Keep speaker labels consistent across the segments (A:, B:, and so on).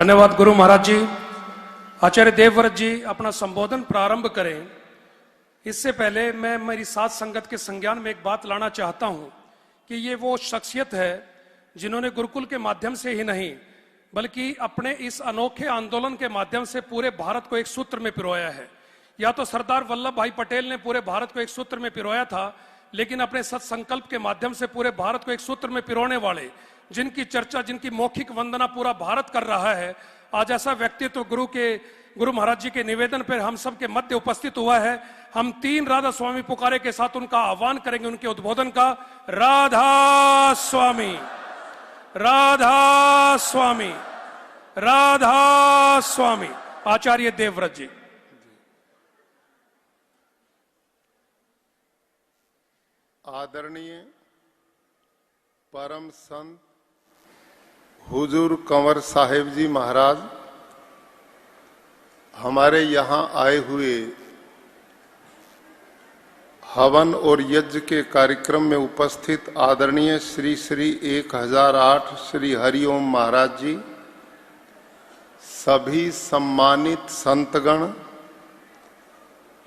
A: धन्यवाद गुरु महाराज जी। आचार्य देवव्रत जी अपना संबोधन प्रारंभ करें इससे पहले मैं मेरी साथ संगत के संज्ञान में एक बात लाना चाहता हूं कि ये वो शख्सियत है जिन्होंने गुरुकुल के माध्यम से ही नहीं बल्कि अपने इस अनोखे आंदोलन के माध्यम से पूरे भारत को एक सूत्र में पिरोया है। या तो सरदार वल्लभ भाई पटेल ने पूरे भारत को एक सूत्र में पिरोया था, लेकिन अपने सत्संकल्प के माध्यम से पूरे भारत को एक सूत्र में पिरोने वाले, जिनकी चर्चा, जिनकी मौखिक वंदना पूरा भारत कर रहा है, आज ऐसा व्यक्तित्व गुरु महाराज जी के निवेदन पर हम सब के मध्य उपस्थित हुआ है। हम 3 राधा स्वामी पुकारे के साथ उनका आह्वान करेंगे, उनके उद्बोधन का। राधा स्वामी, राधा स्वामी, राधा स्वामी। आचार्य देवव्रत जी।
B: आदरणीय परम संत हुजूर कंवर साहिब जी महाराज, हमारे यहाँ आए हुए हवन और यज्ञ के कार्यक्रम में उपस्थित आदरणीय श्री श्री 1008 श्री हरिओम महाराज जी, सभी सम्मानित संतगण,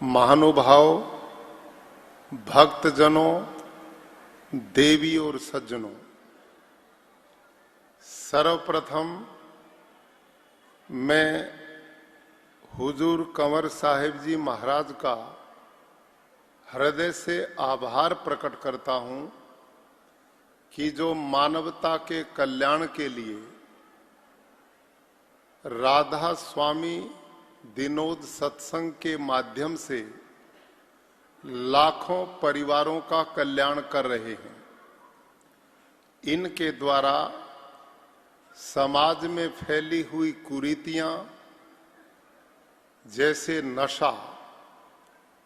B: महानुभाव, भक्तजनों, देवी और सज्जनों, सर्वप्रथम मैं हुजूर कंवर साहिब जी महाराज का हृदय से आभार प्रकट करता हूं कि जो मानवता के कल्याण के लिए राधा स्वामी दिनोद सत्संग के माध्यम से लाखों परिवारों का कल्याण कर रहे हैं। इनके द्वारा समाज में फैली हुई कुरीतियां जैसे नशा,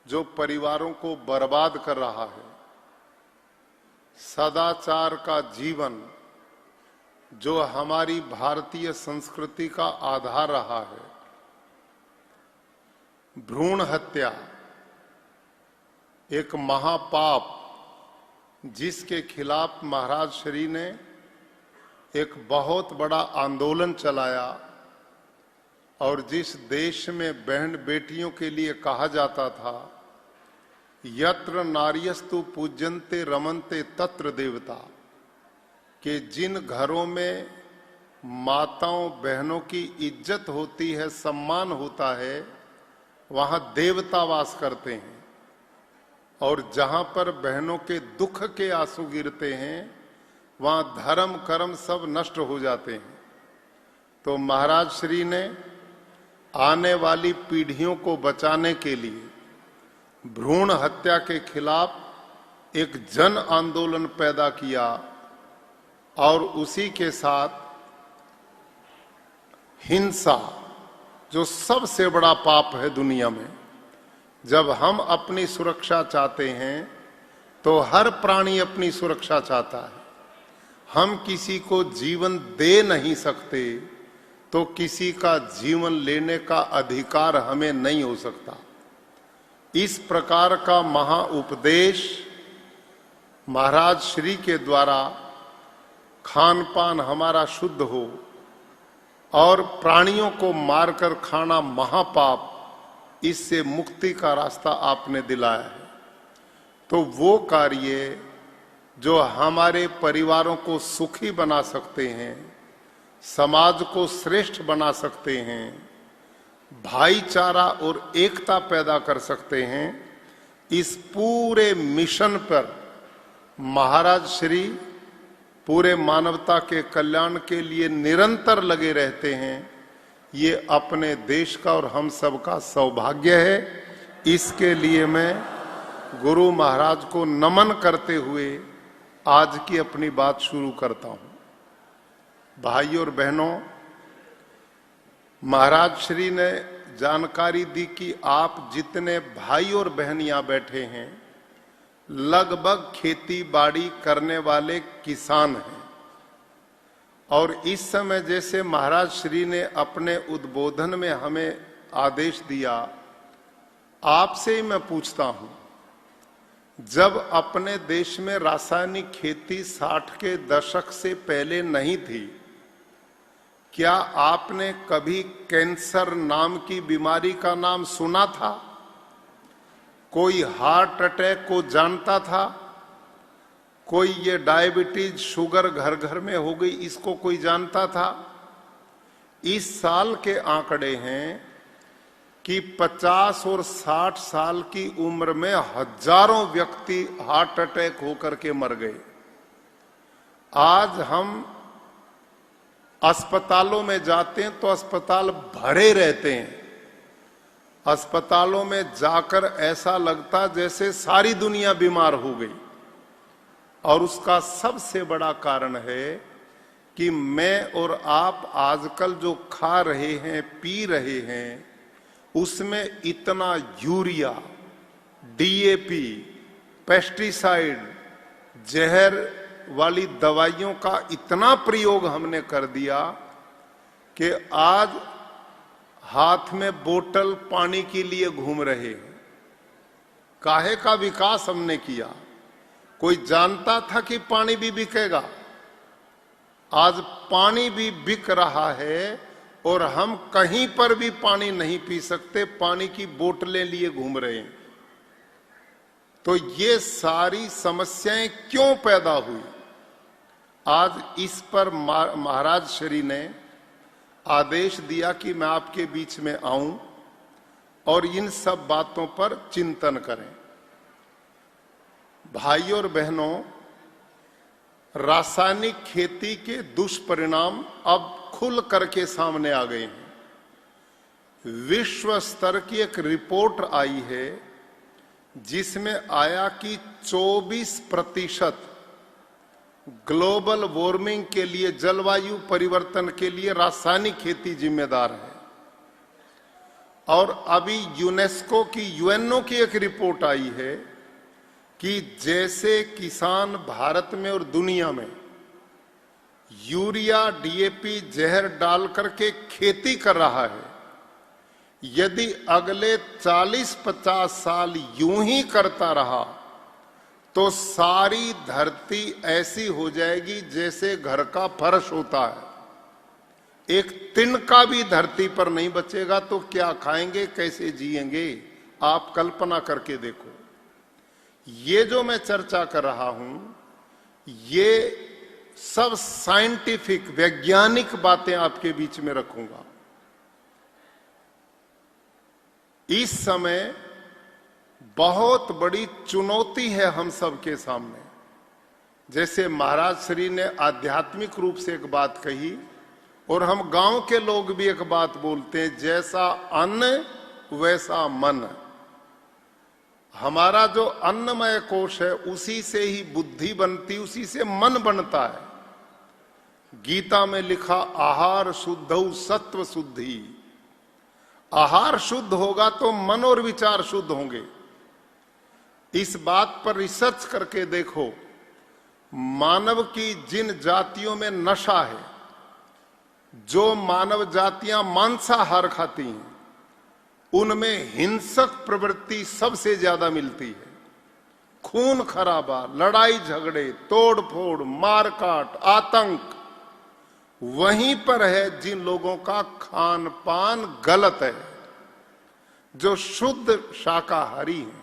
B: जो परिवारों को बर्बाद कर रहा है, सदाचार का जीवन जो हमारी भारतीय संस्कृति का आधार रहा है, भ्रूण हत्या एक महापाप जिसके खिलाफ महाराज श्री ने एक बहुत बड़ा आंदोलन चलाया और जिस देश में बहन बेटियों के लिए कहा जाता था यत्र नार्यस्तु पूज्यन्ते रमन्ते तत्र देवता, कि जिन घरों में माताओं बहनों की इज्जत होती है, सम्मान होता है, वहां देवता वास करते हैं। और जहां पर बहनों के दुख के आंसू गिरते हैं वहां धर्म कर्म सब नष्ट हो जाते हैं। तो महाराज श्री ने आने वाली पीढ़ियों को बचाने के लिए भ्रूण हत्या के खिलाफ एक जन आंदोलन पैदा किया और उसी के साथ हिंसा, जो सबसे बड़ा पाप है दुनिया में। जब हम अपनी सुरक्षा चाहते हैं तो हर प्राणी अपनी सुरक्षा चाहता है। हम किसी को जीवन दे नहीं सकते तो किसी का जीवन लेने का अधिकार हमें नहीं हो सकता। इस प्रकार का महा उपदेश महाराज श्री के द्वारा खान पान हमारा शुद्ध हो और प्राणियों को मारकर खाना महापाप, इससे मुक्ति का रास्ता आपने दिलाया है। तो वो कार्य जो हमारे परिवारों को सुखी बना सकते हैं, समाज को श्रेष्ठ बना सकते हैं, भाईचारा और एकता पैदा कर सकते हैं, इस पूरे मिशन पर महाराज श्री पूरे मानवता के कल्याण के लिए निरंतर लगे रहते हैं। ये अपने देश का और हम सब का सौभाग्य है। इसके लिए मैं गुरु महाराज को नमन करते हुए आज की अपनी बात शुरू करता हूं। भाई और बहनों, महाराज श्री ने जानकारी दी कि आप जितने भाई और बहन यहां बैठे हैं लगभग खेती बाड़ी करने वाले किसान हैं। और इस समय जैसे महाराज श्री ने अपने उद्बोधन में हमें आदेश दिया, आपसे ही मैं पूछता हूं, जब अपने देश में रासायनिक खेती 60 के दशक से पहले नहीं थी क्या आपने कभी कैंसर नाम की बीमारी का नाम सुना था? कोई हार्ट अटैक को जानता था? कोई ये डायबिटीज शुगर घर घर में हो गई इसको कोई जानता था? इस साल के आंकड़े हैं कि 50 और 60 साल की उम्र में हजारों व्यक्ति हार्ट अटैक होकर के मर गए। आज हम अस्पतालों में जाते हैं तो अस्पताल भरे रहते हैं। अस्पतालों में जाकर ऐसा लगता जैसे सारी दुनिया बीमार हो गई। और उसका सबसे बड़ा कारण है कि मैं और आप आजकल जो खा रहे हैं, पी रहे हैं, उसमें इतना यूरिया, डीएपी, पेस्टिसाइड, जहर वाली दवाइयों का इतना प्रयोग हमने कर दिया कि आज हाथ में बोतल पानी के लिए घूम रहे हैं। काहे का विकास हमने किया? कोई जानता था कि पानी भी बिकेगा? आज पानी भी बिक रहा है और हम कहीं पर भी पानी नहीं पी सकते, पानी की बोतलें लिए घूम रहे हैं। तो ये सारी समस्याएं क्यों पैदा हुई? आज इस पर महाराज श्री ने आदेश दिया कि मैं आपके बीच में आऊं और इन सब बातों पर चिंतन करें। भाइयों और बहनों, रासायनिक खेती के दुष्परिणाम अब खुल करके सामने आ गए हैं। विश्व स्तर की एक रिपोर्ट आई है जिसमें आया कि 24% ग्लोबल वार्मिंग के लिए, जलवायु परिवर्तन के लिए रासायनिक खेती जिम्मेदार है। और अभी यूनेस्को की, यूएनओ की एक रिपोर्ट आई है कि जैसे किसान भारत में और दुनिया में यूरिया, डीएपी, जहर डाल करके खेती कर रहा है, यदि अगले 40-50 साल यूं ही करता रहा तो सारी धरती ऐसी हो जाएगी जैसे घर का फर्श होता है। एक तिनका भी धरती पर नहीं बचेगा तो क्या खाएंगे, कैसे जिएंगे? आप कल्पना करके देखो। ये जो मैं चर्चा कर रहा हूं, ये सब साइंटिफिक, वैज्ञानिक बातें आपके बीच में रखूंगा। इस समय बहुत बड़ी चुनौती है हम सबके सामने। जैसे महाराज श्री ने आध्यात्मिक रूप से एक बात कही और हम गांव के लोग भी एक बात बोलते हैं, जैसा अन्न वैसा मन। हमारा जो अन्नमय कोश है उसी से ही बुद्धि बनती, उसी से मन बनता है। गीता में लिखा, आहार शुद्धौ सत्व शुद्धि। आहार शुद्ध होगा तो मन और विचार शुद्ध होंगे। इस बात पर रिसर्च करके देखो, मानव की जिन जातियों में नशा है, जो मानव जातियां मांसाहार खाती हैं, उनमें हिंसक प्रवृत्ति सबसे ज्यादा मिलती है। खून खराबा, लड़ाई झगड़े, तोड़ फोड़, मारकाट, आतंक वहीं पर है जिन लोगों का खान पान गलत है। जो शुद्ध शाकाहारी हैं,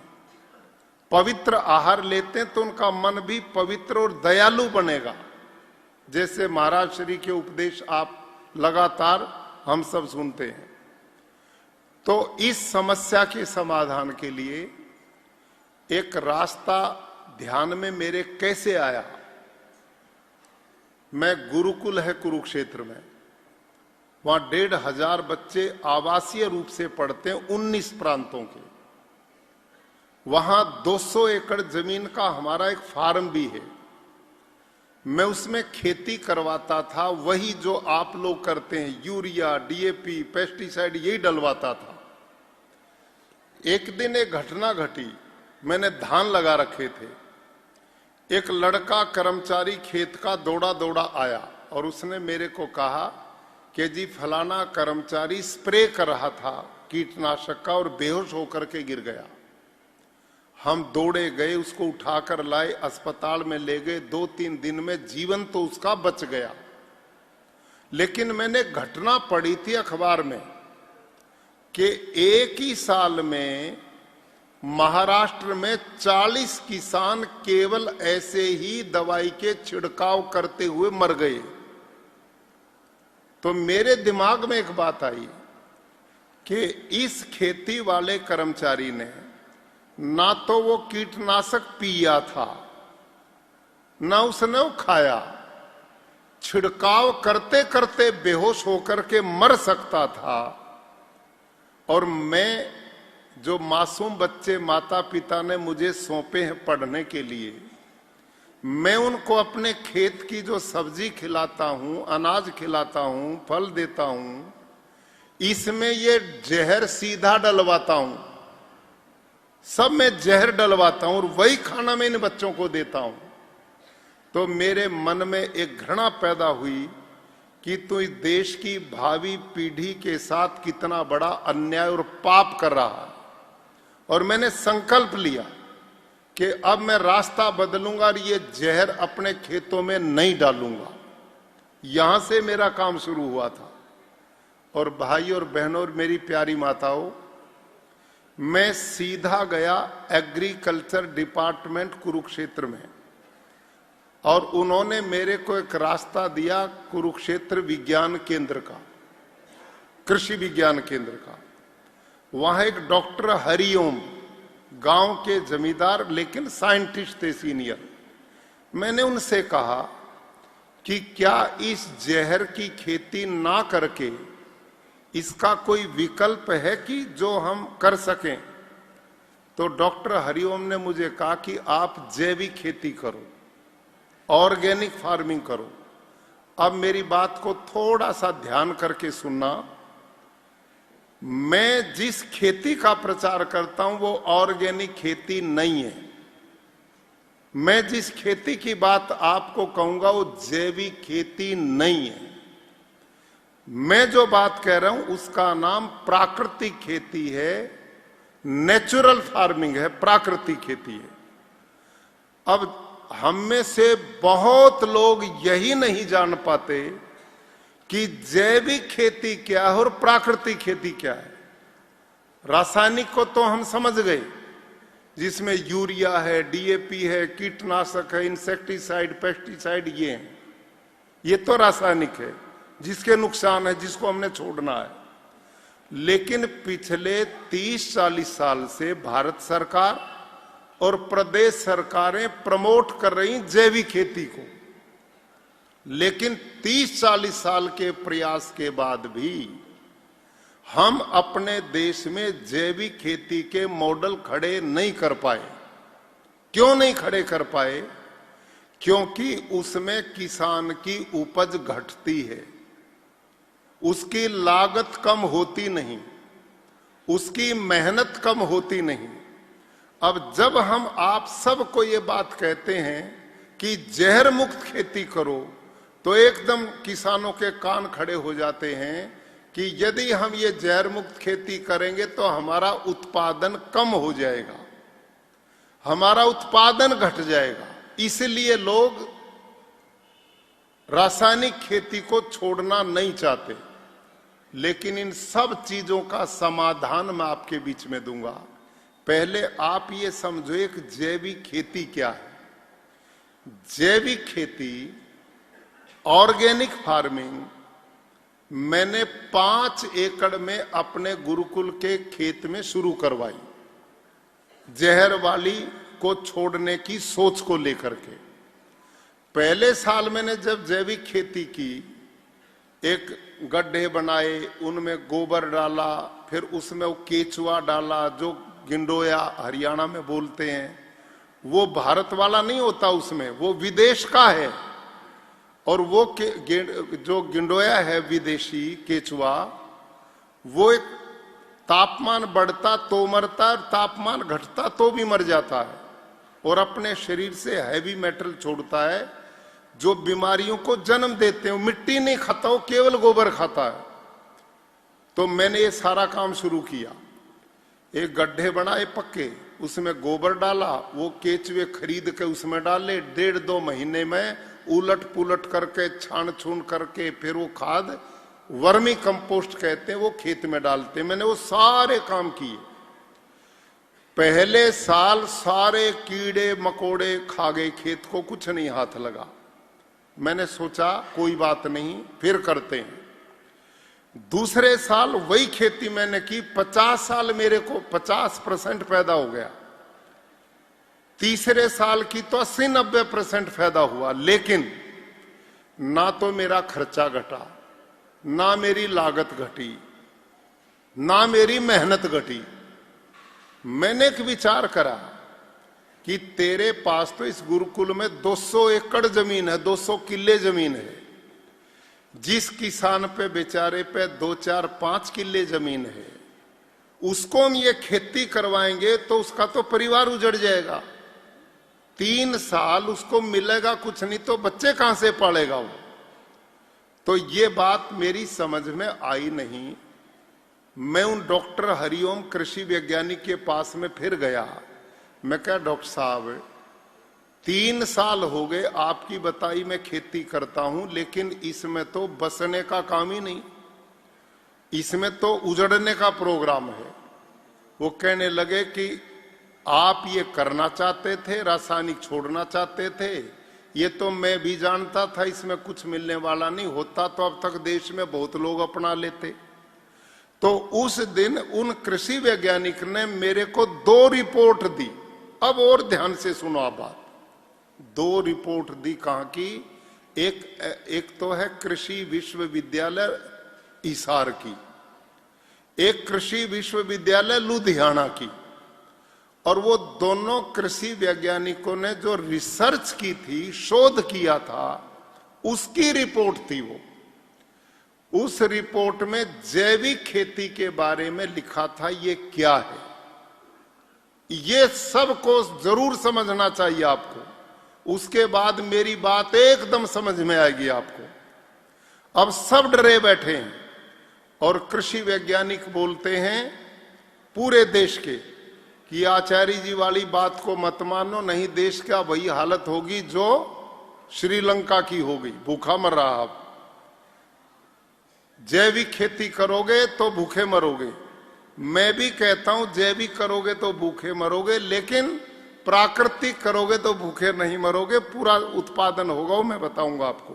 B: पवित्र आहार लेते हैं तो उनका मन भी पवित्र और दयालु बनेगा। जैसे महाराज श्री के उपदेश आप लगातार हम सब सुनते हैं। तो इस समस्या के समाधान के लिए एक रास्ता ध्यान में मेरे कैसे आया। मैं गुरुकुल है कुरुक्षेत्र में, वहां 1500 बच्चे आवासीय रूप से पढ़ते हैं 19 प्रांतों के। वहां 200 एकड़ जमीन का हमारा एक फार्म भी है। मैं उसमें खेती करवाता था, वही जो आप लोग करते हैं, यूरिया, डीएपी, पेस्टिसाइड, यही डलवाता था। एक दिन एक घटना घटी, मैंने धान लगा रखे थे। एक लड़का कर्मचारी खेत का दौड़ा दौड़ा आया और उसने मेरे को कहा कि जी फलाना कर्मचारी स्प्रे कर रहा था कीटनाशक का और बेहोश होकर के गिर गया। हम दौड़े गए, उसको उठाकर लाए, अस्पताल में ले गए। 2-3 दिन में जीवन तो उसका बच गया। लेकिन मैंने घटना पढ़ी थी अखबार में कि एक ही साल में महाराष्ट्र में 40 किसान केवल ऐसे ही दवाई के छिड़काव करते हुए मर गए। तो मेरे दिमाग में एक बात आई कि इस खेती वाले कर्मचारी ने ना तो वो कीटनाशक पिया था, ना उसने वो खाया, छिड़काव करते करते बेहोश होकर के मर सकता था। और मैं, जो मासूम बच्चे माता पिता ने मुझे सौंपे हैं पढ़ने के लिए, मैं उनको अपने खेत की जो सब्जी खिलाता हूं, अनाज खिलाता हूं, फल देता हूं, इसमें ये जहर सीधा डलवाता हूं, सब में जहर डलवाता हूं और वही खाना मैं इन बच्चों को देता हूं। तो मेरे मन में एक घृणा पैदा हुई कि तू इस देश की भावी पीढ़ी के साथ कितना बड़ा अन्याय और पाप कर रहा है। और मैंने संकल्प लिया कि अब मैं रास्ता बदलूंगा और ये जहर अपने खेतों में नहीं डालूंगा। यहां से मेरा काम शुरू हुआ था। और भाई और बहनों और मेरी प्यारी माताओं, मैं सीधा गया एग्रीकल्चर डिपार्टमेंट कुरुक्षेत्र में, और उन्होंने मेरे को एक रास्ता दिया कुरुक्षेत्र विज्ञान केंद्र का, कृषि विज्ञान केंद्र का। वहां एक डॉक्टर हरिओम, गांव के जमींदार लेकिन साइंटिस्ट थे सीनियर। मैंने उनसे कहा कि क्या इस जहर की खेती ना करके इसका कोई विकल्प है कि जो हम कर सकें? तो डॉक्टर हरिओम ने मुझे कहा कि आप जैविक खेती करो, ऑर्गेनिक फार्मिंग करो। अब मेरी बात को थोड़ा सा ध्यान करके सुनना। मैं जिस खेती का प्रचार करता हूं वो ऑर्गेनिक खेती नहीं है। मैं जिस खेती की बात आपको कहूंगा वो जैविक खेती नहीं है। मैं जो बात कह रहा हूं उसका नाम प्राकृतिक खेती है, नेचुरल फार्मिंग है, प्राकृतिक खेती है। अब हम में से बहुत लोग यही नहीं जान पाते कि जैविक खेती क्या है और प्राकृतिक खेती क्या है। रासायनिक को तो हम समझ गए, जिसमें यूरिया है, डीएपी है, कीटनाशक है, इंसेक्टिसाइड, पेस्टिसाइड, ये है। ये तो रासायनिक है, जिसके नुकसान है, जिसको हमने छोड़ना है। लेकिन पिछले 30-40 साल से भारत सरकार और प्रदेश सरकारें प्रमोट कर रही जैविक खेती को। लेकिन 30-40 साल के प्रयास के बाद भी हम अपने देश में जैविक खेती के मॉडल खड़े नहीं कर पाए। क्यों नहीं खड़े कर पाए? क्योंकि उसमें किसान की उपज घटती है, उसकी लागत कम होती नहीं, उसकी मेहनत कम होती नहीं। अब जब हम आप सबको ये बात कहते हैं कि जहर मुक्त खेती करो, तो एकदम किसानों के कान खड़े हो जाते हैं कि यदि हम ये जहर मुक्त खेती करेंगे तो हमारा उत्पादन कम हो जाएगा, हमारा उत्पादन घट जाएगा। इसलिए लोग रासायनिक खेती को छोड़ना नहीं चाहते। लेकिन इन सब चीजों का समाधान मैं आपके बीच में दूंगा। पहले आप ये समझो एक जैविक खेती क्या है। जैविक खेती, ऑर्गेनिक फार्मिंग, मैंने 5 एकड़ में अपने गुरुकुल के खेत में शुरू करवाई, जहर वाली को छोड़ने की सोच को लेकर के। पहले साल मैंने जब जैविक खेती की, एक गड्ढे बनाए, उनमें गोबर डाला, फिर उसमें वो केचुआ डाला, जो गिंडोया हरियाणा में बोलते हैं। वो भारत वाला नहीं होता, उसमें वो विदेश का है। और वो जो गिंडोया है विदेशी केचुआ, वो एक तापमान बढ़ता तो मरता है, तापमान घटता तो भी मर जाता है, और अपने शरीर से हैवी मेटल छोड़ता है जो बीमारियों को जन्म देते हैं। मिट्टी नहीं खाता, वो केवल गोबर खाता है। तो मैंने ये सारा काम शुरू किया। एक गड्ढे बनाए पक्के, उसमें गोबर डाला, वो केचुए खरीद के उसमें डाले। 1.5-2 महीने में उलट पुलट करके छान छून करके फिर वो खाद वर्मी कंपोस्ट कहते हैं, वो खेत में डालते हैं। मैंने वो सारे काम किए। पहले साल सारे कीड़े मकोड़े खा गए खेत को, कुछ नहीं हाथ लगा। मैंने सोचा कोई बात नहीं, फिर करते हैं। दूसरे साल वही खेती मैंने की, 50 साल मेरे को 50% फायदा हो गया। तीसरे साल की तो 80-90% फायदा हुआ। लेकिन ना तो मेरा खर्चा घटा, ना मेरी लागत घटी, ना मेरी मेहनत घटी। मैंने एक विचार करा कि तेरे पास तो इस गुरुकुल में 200 एकड़ जमीन है, 200 किले जमीन है। जिस किसान पे बेचारे पे 2, 4, 5 किले जमीन है, उसको हम ये खेती करवाएंगे तो उसका तो परिवार उजड़ जाएगा। 3 साल उसको मिलेगा कुछ नहीं तो बच्चे कहां से पालेगा वो। तो ये बात मेरी समझ में आई नहीं। मैं उन डॉक्टर हरिओम कृषि वैज्ञानिक के पास में फिर गया। मैं कहा डॉक्टर साहब 3 साल हो गए आपकी बताई मैं खेती करता हूं, लेकिन इसमें तो बसने का काम ही नहीं, इसमें तो उजड़ने का प्रोग्राम है। वो कहने लगे कि आप ये करना चाहते थे, रासायनिक छोड़ना चाहते थे, ये तो मैं भी जानता था, इसमें कुछ मिलने वाला नहीं होता तो अब तक देश में बहुत लोग अपना लेते। तो उस दिन उन कृषि वैज्ञानिक ने मेरे को 2 रिपोर्ट दी। अब और ध्यान से सुनो आप बात। 2 रिपोर्ट दी कहां की? एक तो है कृषि विश्वविद्यालय हिसार की, एक कृषि विश्वविद्यालय लुधियाना की। और वो दोनों कृषि वैज्ञानिकों ने जो रिसर्च की थी, शोध किया था, उसकी रिपोर्ट थी वो। उस रिपोर्ट में जैविक खेती के बारे में लिखा था। ये क्या है, ये सबको जरूर समझना चाहिए आपको। उसके बाद मेरी बात एकदम समझ में आएगी आपको। अब सब डरे बैठे हैं और कृषि वैज्ञानिक बोलते हैं पूरे देश के कि आचार्य जी वाली बात को मत मानो, नहीं देश का वही हालत होगी जो श्रीलंका की हो गई, भूखा मर रहा। आप जैविक खेती करोगे तो भूखे मरोगे। मैं भी कहता हूं जैविक करोगे तो भूखे मरोगे, लेकिन प्राकृतिक करोगे तो भूखे नहीं मरोगे, पूरा उत्पादन होगा, वो मैं बताऊंगा आपको।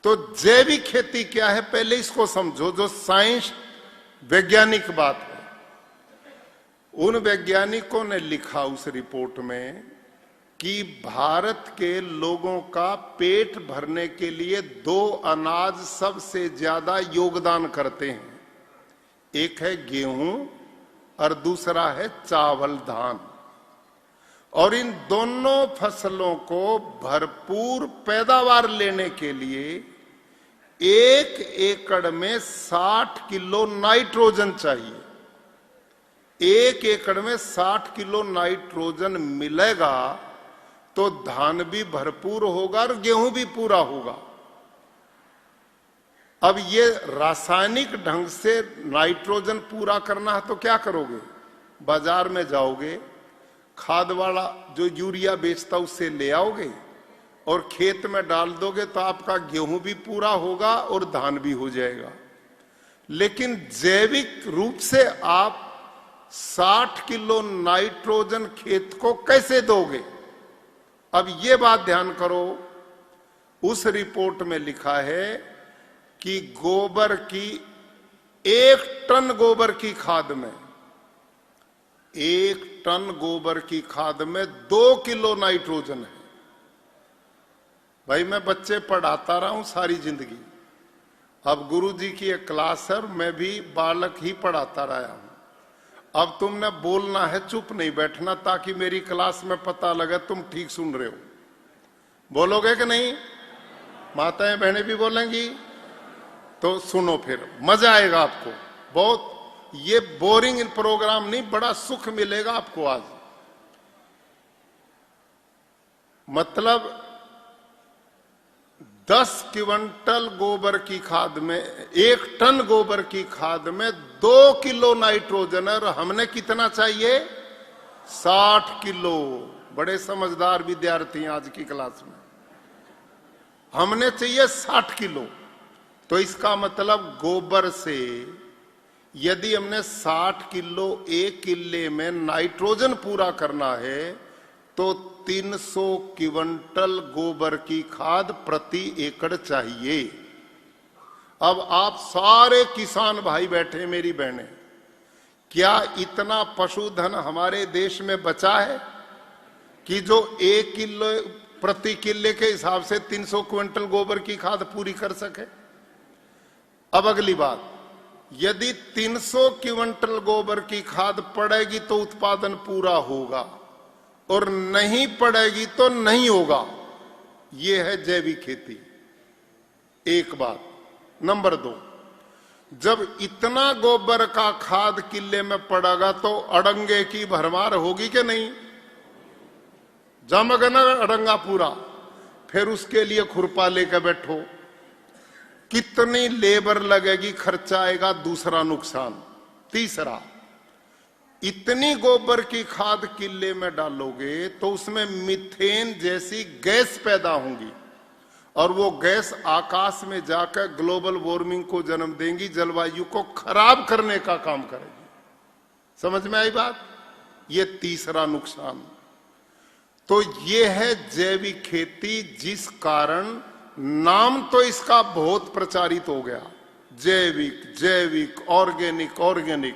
B: तो जैविक खेती क्या है पहले इसको समझो, जो साइंस वैज्ञानिक बात है। उन वैज्ञानिकों ने लिखा उस रिपोर्ट में कि भारत के लोगों का पेट भरने के लिए 2 अनाज सबसे ज्यादा योगदान करते हैं। एक है गेहूं और दूसरा है चावल धान। और इन दोनों फसलों को भरपूर पैदावार लेने के लिए 1 एकड़ में 60 किलो नाइट्रोजन चाहिए। 1 एकड़ में 60 किलो नाइट्रोजन मिलेगा तो धान भी भरपूर होगा और गेहूं भी पूरा होगा। अब ये रासायनिक ढंग से नाइट्रोजन पूरा करना है तो क्या करोगे? बाजार में जाओगे, खाद वाला जो यूरिया बेचता उससे ले आओगे और खेत में डाल दोगे तो आपका गेहूं भी पूरा होगा और धान भी हो जाएगा। लेकिन जैविक रूप से आप 60 किलो नाइट्रोजन खेत को कैसे दोगे? अब ये बात ध्यान करो। उस रिपोर्ट में लिखा है कि गोबर की 1 टन गोबर की खाद में 1 टन गोबर की खाद में 2 किलो नाइट्रोजन है। भाई मैं बच्चे पढ़ाता रहा हूं सारी जिंदगी। अब गुरुजी की एक क्लास है और मैं भी बालक ही पढ़ाता रहा हूं। अब तुमने बोलना है, चुप नहीं बैठना, ताकि मेरी क्लास में पता लगे तुम ठीक सुन रहे हो। बोलोगे कि नहीं? माताएं बहनें भी बोलेंगी तो सुनो, फिर मजा आएगा आपको बहुत। ये बोरिंग प्रोग्राम नहीं, बड़ा सुख मिलेगा आपको आज। मतलब 10 क्विंटल गोबर की खाद में, 1 टन गोबर की खाद में 2 किलो नाइट्रोजन है। और हमने कितना चाहिए? 60 किलो। बड़े समझदार विद्यार्थी हैं आज की क्लास में। हमने चाहिए 60 किलो। तो इसका मतलब गोबर से यदि हमने 60 किलो एक किले में नाइट्रोजन पूरा करना है तो 300 क्विंटल गोबर की खाद प्रति एकड़ चाहिए। अब आप सारे किसान भाई बैठे, मेरी बहनें, क्या इतना पशुधन हमारे देश में बचा है कि जो 1 किलो प्रति किले के हिसाब से 300 क्विंटल गोबर की खाद पूरी कर सके? अब अगली बात, यदि 300 क्विंटल गोबर की खाद पड़ेगी तो उत्पादन पूरा होगा और नहीं पड़ेगी तो नहीं होगा। यह है जैविक खेती। एक बात। नंबर 2, जब इतना गोबर का खाद किले में पड़ेगा तो अड़ंगे की भरमार होगी कि नहीं? जमग न अड़ंगा पूरा, फिर उसके लिए खुरपा लेकर बैठो, कितनी लेबर लगेगी, खर्चा आएगा। दूसरा नुकसान। तीसरा, इतनी गोबर की खाद किले में डालोगे तो उसमें मीथेन जैसी गैस पैदा होंगी और वो गैस आकाश में जाकर ग्लोबल वार्मिंग को जन्म देंगी, जलवायु को खराब करने का काम करेगी। समझ में आई बात? ये तीसरा नुकसान। तो ये है जैविक खेती, जिस कारण नाम तो इसका बहुत प्रचारित हो गया, जैविक जैविक, ऑर्गेनिक ऑर्गेनिक,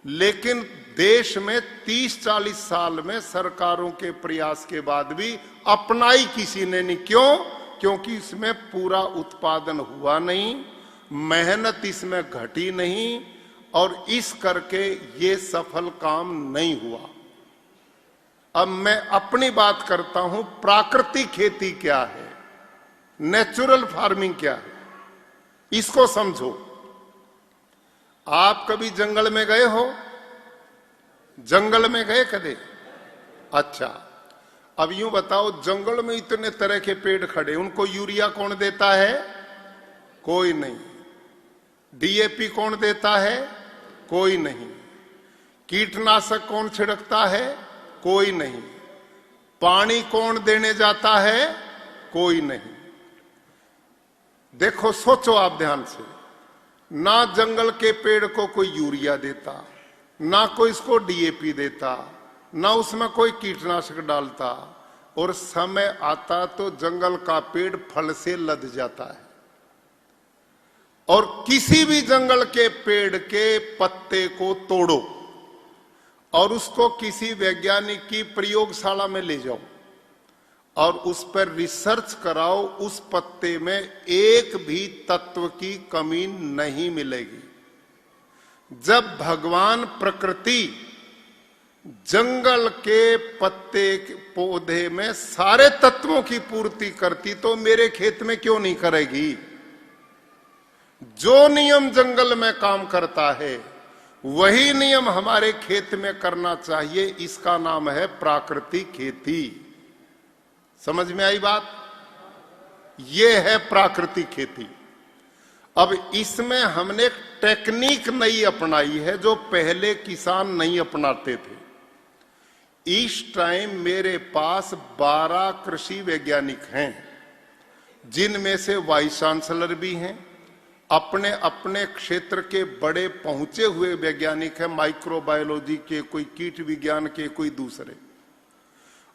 B: लेकिन देश में 30-40 साल में सरकारों के प्रयास के बाद भी अपनाई किसी ने नहीं। क्यों? क्योंकि इसमें पूरा उत्पादन हुआ नहीं, मेहनत इसमें घटी नहीं और इस करके ये सफल काम नहीं हुआ। अब मैं अपनी बात करता हूं, प्राकृतिक खेती क्या है, नेचुरल फार्मिंग क्या है, इसको समझो। आप कभी जंगल में गए हो? जंगल में गए कदे? अच्छा, अब यूं बताओ, जंगल में इतने तरह के पेड़ खड़े, उनको यूरिया कौन देता है? कोई नहीं। डीएपी कौन देता है? कोई नहीं। कीटनाशक कौन छिड़कता है? कोई नहीं। पानी कौन देने जाता है? कोई नहीं। देखो, सोचो आप ध्यान से, ना जंगल के पेड़ को कोई यूरिया देता, ना कोई इसको डीएपी देता, ना उसमें कोई कीटनाशक डालता, और समय आता तो जंगल का पेड़ फल से लद जाता है। और किसी भी जंगल के पेड़ के पत्ते को तोड़ो और उसको किसी वैज्ञानिक की प्रयोगशाला में ले जाओ और उस पर रिसर्च कराओ, उस पत्ते में एक भी तत्व की कमी नहीं मिलेगी। जब भगवान प्रकृति जंगल के पत्ते पौधे में सारे तत्वों की पूर्ति करती तो मेरे खेत में क्यों नहीं करेगी? जो नियम जंगल में काम करता है वही नियम हमारे खेत में करना चाहिए। इसका नाम है प्राकृतिक खेती। समझ में आई बात? यह है प्राकृतिक खेती। अब इसमें हमने एक टेक्निक नई अपनाई है जो पहले किसान नहीं अपनाते थे। इस टाइम मेरे पास 12 कृषि वैज्ञानिक हैं, जिनमें से वाइस चांसलर भी हैं, अपने अपने क्षेत्र के बड़े पहुंचे हुए वैज्ञानिक हैं, माइक्रोबायोलॉजी के, कोई कीट विज्ञान के, कोई दूसरे।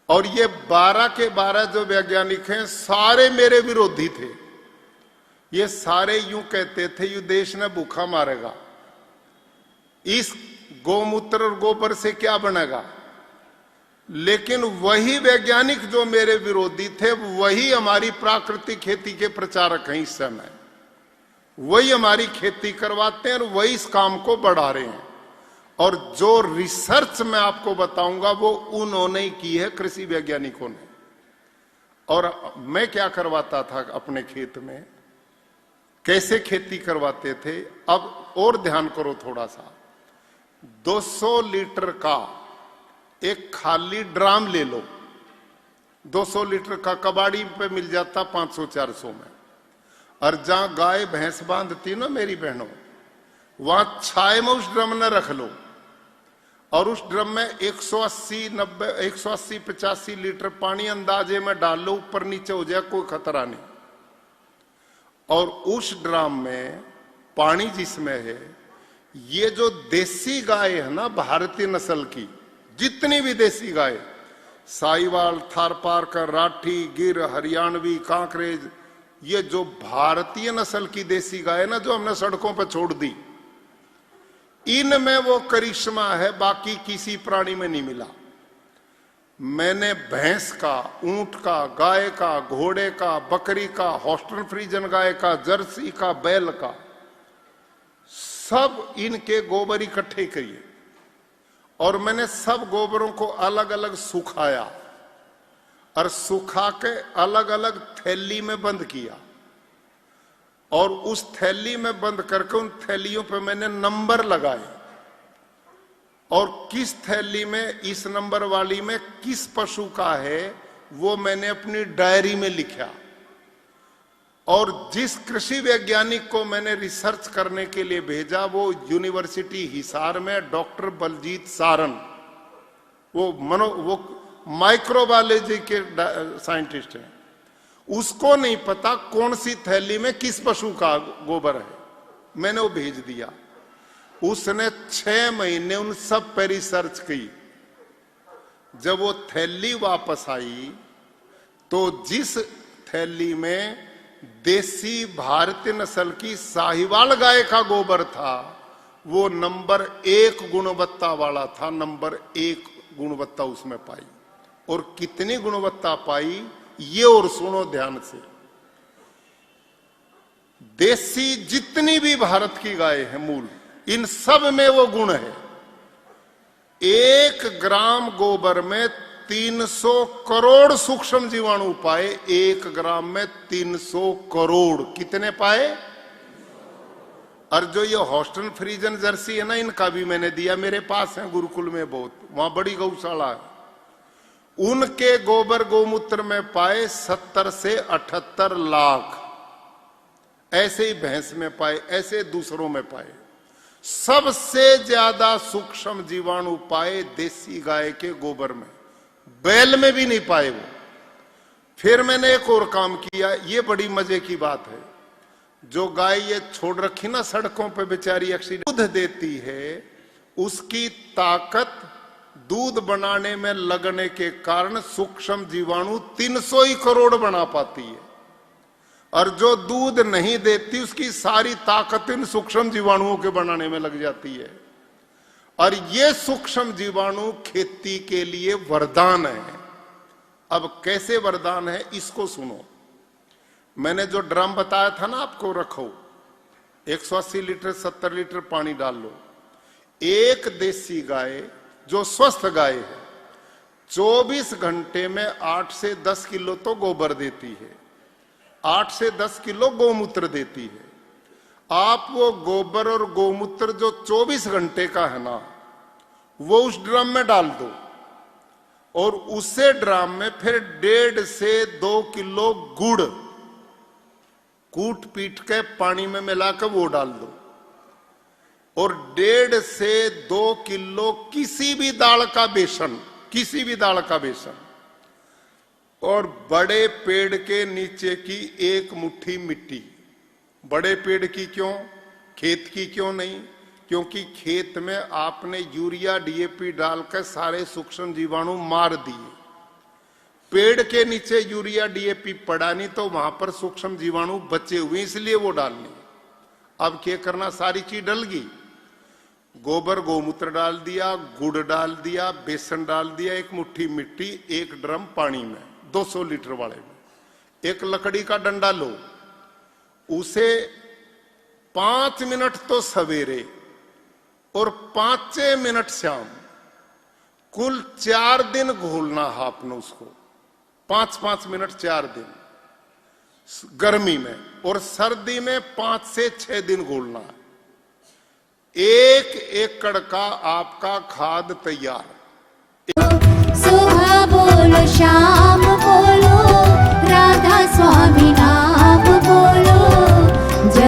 B: और ये 12 के 12 जो वैज्ञानिक हैं सारे मेरे विरोधी थे। ये सारे यूं कहते थे ये देश ने भूखा मारेगा, इस गोमूत्र और गोबर से क्या बनेगा। लेकिन वही वैज्ञानिक जो मेरे विरोधी थे वही हमारी प्राकृतिक खेती के प्रचारक हैं। इस समय वही हमारी खेती करवाते हैं और वही इस काम को बढ़ा रहे हैं। और जो रिसर्च मैं आपको बताऊंगा वो उन्होंने ही की है, कृषि वैज्ञानिकों ने। और मैं क्या करवाता था अपने खेत में, कैसे खेती करवाते थे, अब और ध्यान करो थोड़ा सा। 200 लीटर का एक खाली ड्राम ले लो, 200 लीटर का कबाड़ी पे मिल जाता 500-400 में। और जहां गाय भैंस बांधती ना मेरी बहनों, वहां छाए में उस ड्रम में रख लो और उस ड्रम में 180-85 लीटर पानी अंदाजे में डाल लो, ऊपर नीचे हो जाए कोई खतरा नहीं। और उस ड्राम में पानी जिसमें है, ये जो देसी गाय है ना भारतीय नस्ल की, जितनी भी देसी गाय, साहिवाल, थारपारकर, राठी, गिर, हरियाणवी, कांकरेज, ये जो भारतीय नस्ल की देसी गाय है ना, जो हमने सड़कों पर छोड़ दी, इनमें वो करिश्मा है, बाकी किसी प्राणी में नहीं मिला। मैंने भैंस का, ऊंट का, गाय का, घोड़े का, बकरी का, हॉस्टन फ्रीजन गाय का, जर्सी का, बैल का, सब इनके गोबर इकट्ठे किए और मैंने सब गोबरों को अलग अलग सुखाया और सुखा के अलग अलग थैली में बंद किया और उस थैली में बंद करके उन थैलियों पे मैंने नंबर लगाए और किस थैली में, इस नंबर वाली में किस पशु का है, वो मैंने अपनी डायरी में लिखा। और जिस कृषि वैज्ञानिक को मैंने रिसर्च करने के लिए भेजा, वो यूनिवर्सिटी हिसार में डॉक्टर बलजीत सारन, वो माइक्रोबायोलॉजी के साइंटिस्ट हैं। उसको नहीं पता कौन सी थैली में किस पशु का गोबर है, मैंने वो भेज दिया। उसने 6 महीने उन सब पे रिसर्च की। जब वो थैली वापस आई तो जिस थैली में देसी भारतीय नस्ल की साहिवाल गाय का गोबर था, वो नंबर 1 गुणवत्ता वाला था, नंबर 1 गुणवत्ता उसमें पाई। और कितनी गुणवत्ता पाई ये और सुनो ध्यान से। देसी जितनी भी भारत की गाय है मूल, इन सब में वो गुण है। 1 ग्राम गोबर में 300 करोड़ सूक्ष्म जीवाणु पाए, 1 ग्राम में 300 करोड़। कितने पाए? और जो ये हॉस्टन फ्रीजन जर्सी है ना, इनका भी मैंने दिया, मेरे पास है गुरुकुल में बहुत, वहां बड़ी गौशाला है। उनके गोबर गोमूत्र में पाए 70 से 78 लाख। ऐसे ही भैंस में पाए, ऐसे दूसरों में पाए। सबसे ज्यादा सूक्ष्म जीवाणु पाए देसी गाय के गोबर में, बैल में भी नहीं पाए वो। फिर मैंने एक और काम किया, ये बड़ी मजे की बात है। जो गाय ये छोड़ रखी ना सड़कों पे बेचारी, एक्सीडेंट दूध देती है, उसकी ताकत दूध बनाने में लगने के कारण सूक्ष्म जीवाणु 300 ही करोड़ बना पाती है। और जो दूध नहीं देती, उसकी सारी ताकत इन सूक्ष्म जीवाणुओं के बनाने में लग जाती है। और ये सूक्ष्म जीवाणु खेती के लिए वरदान है। अब कैसे वरदान है इसको सुनो। मैंने जो ड्रम बताया था ना आपको, रखो 180 लीटर 70 लीटर पानी डाल लो। एक देसी गाय जो स्वस्थ गाय है 24 घंटे में 8 से 10 किलो तो गोबर देती है, 8 से 10 किलो गोमूत्र देती है। आप वो गोबर और गोमूत्र जो 24 घंटे का है ना, वो उस ड्रम में डाल दो और उसे ड्रम में फिर 1.5 से 2 किलो गुड़ कूट पीट के पानी में मिलाकर वो डाल दो और 1.5 से 2 किलो किसी भी दाल का बेसन, किसी भी दाल का बेसन, और बड़े पेड़ के नीचे की 1 मुट्ठी मिट्टी। बड़े पेड़ की क्यों, खेत की क्यों नहीं? क्योंकि खेत में आपने यूरिया डीएपी डालकर सारे सूक्ष्म जीवाणु मार दिए। पेड़ के नीचे यूरिया डीएपी पड़ा नहीं तो वहां पर सूक्ष्म जीवाणु बचे हुए, इसलिए वो डालनी। अब क्या करना, सारी चीज डल गई। गोबर गोमूत्र डाल दिया, गुड़ डाल दिया, बेसन डाल दिया, 1 मुट्ठी मिट्टी, 1 ड्रम पानी में 200 लीटर वाले में। एक लकड़ी का डंडा लो, उसे 5 मिनट तो सवेरे और 5 मिनट शाम, कुल 4 दिन घोलना है आपने उसको। 5-5 मिनट 4 दिन गर्मी में, और सर्दी में 5 से 6 दिन घोलना है। 1 एकड़ का आपका खाद तैयार।
C: सुबह बोलो शाम बोलो।